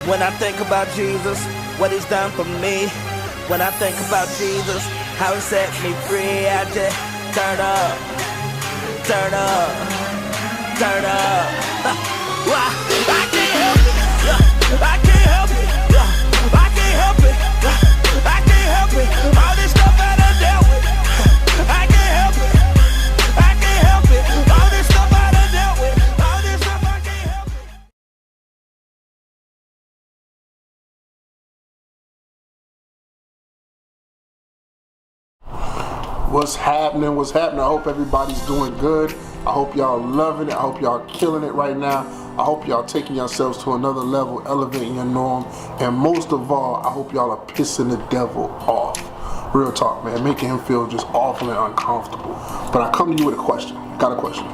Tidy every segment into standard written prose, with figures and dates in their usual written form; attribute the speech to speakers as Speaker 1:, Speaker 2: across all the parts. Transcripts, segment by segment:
Speaker 1: When I think about Jesus, what he's done for me. When I think about Jesus, how he set me free, I just turn up, turn up, turn up. I can't help it, I can't help it, I can't help it, I can't help it. All this stuff I done dealt with, I can't help it, I can't help it. All this stuff I done dealt with, all this stuff I can't help it.
Speaker 2: What's happening? What's happening? I hope everybody's doing good. I hope y'all loving it. I hope y'all killing it right now. I hope y'all taking yourselves to another level, elevating your norm. And most of all, I hope y'all are pissing the devil off. Real talk, man. Making him feel just awful and uncomfortable. But I come to you with a question. Got a question.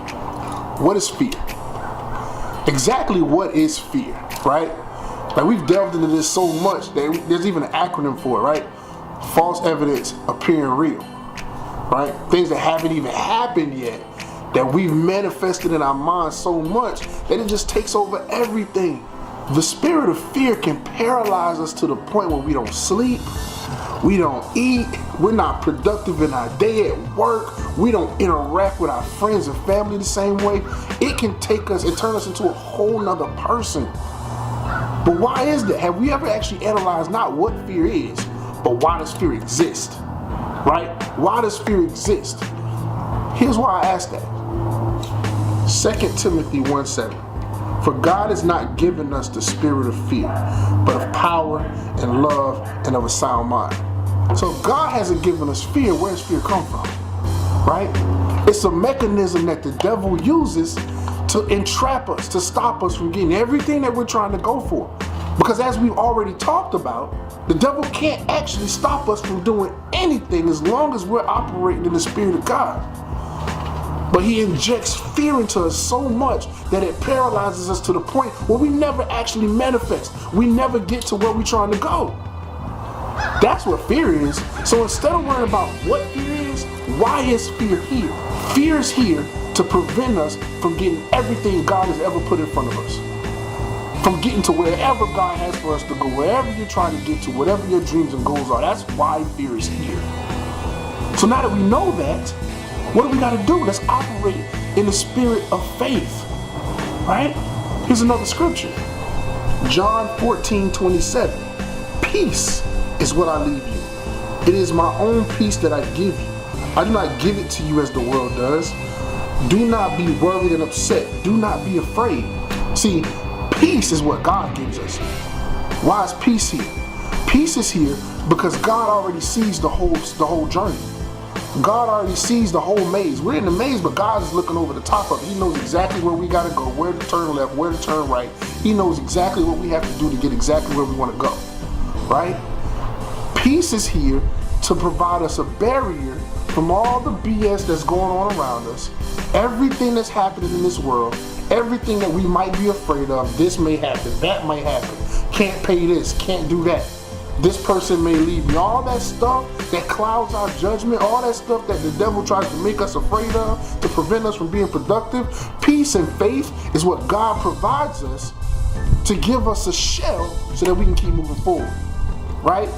Speaker 2: What is fear? Exactly what is fear, right? Like, we've delved into this so much that there's even an acronym for it, right? False evidence appearing real. Right? Things that haven't even happened yet, that we've manifested in our minds so much that it just takes over everything. The spirit of fear can paralyze us to the point where we don't sleep, we don't eat, we're not productive in our day at work, we don't interact with our friends and family the same way. It can take us and turn us into a whole nother person. But why is that? Have we ever actually analyzed not what fear is, but why does fear exist? Right? Why does fear exist? Here's why I ask that. 2 Timothy 1:7. For God has not given us the spirit of fear, but of power and love and of a sound mind. So if God hasn't given us fear, where does fear come from? Right? It's a mechanism that the devil uses to entrap us, to stop us from getting everything that we're trying to go for. Because as we've already talked about, the devil can't actually stop us from doing anything as long as we're operating in the Spirit of God. But he injects fear into us so much that it paralyzes us to the point where we never actually manifest. We never get to where we're trying to go. That's what fear is. So instead of worrying about what fear is, why is fear here? Fear is here to prevent us from getting everything God has ever put in front of us. From getting to wherever God has for us to go, wherever you're trying to get to, whatever your dreams and goals are. That's why fear is here. So now that we know that, what do we got to do? Let's operate in the spirit of faith, right? Here's another scripture. John 14:27. Peace is what I leave you. It is my own peace that I give you. I do not give it to you as the world does. Do not be worried and upset. Do not be afraid. See, peace is what God gives us. Why is peace here? Peace is here because God already sees the whole journey. God already sees the whole maze. We're in the maze, but God is looking over the top of it. He knows exactly where we got to go, where to turn left, where to turn right. He knows exactly what we have to do to get exactly where we want to go, right? Peace is here to provide us a barrier from all the BS that's going on around us, everything that's happening in this world, everything that we might be afraid of. This may happen, that might happen, can't pay this, can't do that, this person may leave me. All that stuff that clouds our judgment, all that stuff that the devil tries to make us afraid of to prevent us from being productive, peace and faith is what God provides us to give us a shell so that we can keep moving forward, right?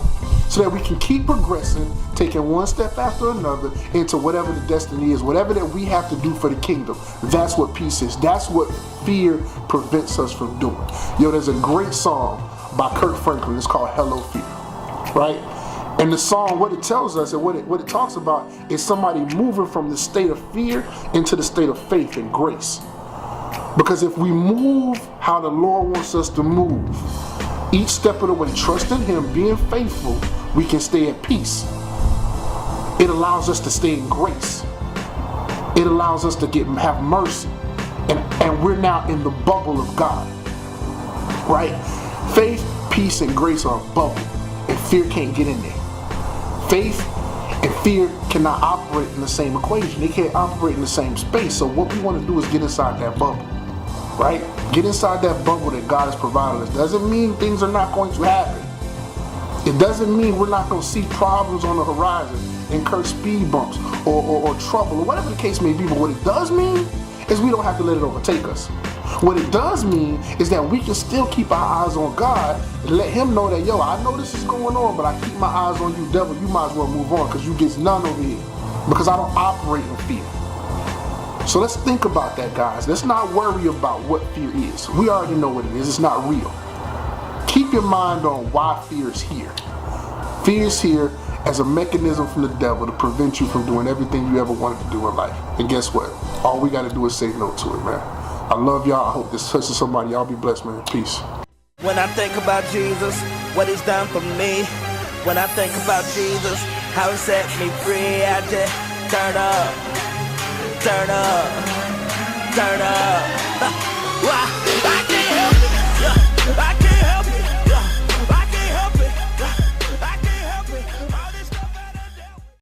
Speaker 2: So that we can keep progressing, taking one step after another into whatever the destiny is, whatever that we have to do for the kingdom. That's what peace is. That's what fear prevents us from doing. Yo, there's a great song by Kirk Franklin. It's called Hello Fear, right? And the song, what it tells us and what it talks about is somebody moving from the state of fear into the state of faith and grace. Because if we move how the Lord wants us to move, each step of the way, trusting Him, being faithful, we can stay at peace. It allows us to stay in grace. It allows us to have mercy. And we're now in the bubble of God, right? Faith, peace, and grace are a bubble, and fear can't get in there. Faith and fear cannot operate in the same equation. They can't operate in the same space. So what we want to do is get inside that bubble, right? Get inside that bubble that God has provided us. Doesn't mean things are not going to happen. It doesn't mean we're not going to see problems on the horizon, incur speed bumps, or trouble, or whatever the case may be. But what it does mean is we don't have to let it overtake us. What it does mean is that we can still keep our eyes on God and let him know that, yo, I know this is going on, but I keep my eyes on you, devil. You might as well move on because you get none over here. Because I don't operate in fear. So let's think about that, guys. Let's not worry about what fear is. We already know what it is. It's not real. Keep your mind on why fear is here. Fear is here as a mechanism from the devil to prevent you from doing everything you ever wanted to do in life. And guess what? All we got to do is say no to it, man. I love y'all. I hope this touches somebody. Y'all be blessed, man. Peace.
Speaker 1: When I think about Jesus, what he's done for me. When I think about Jesus, how he set me free, I just turn up, turn up, turn up. I can't help it.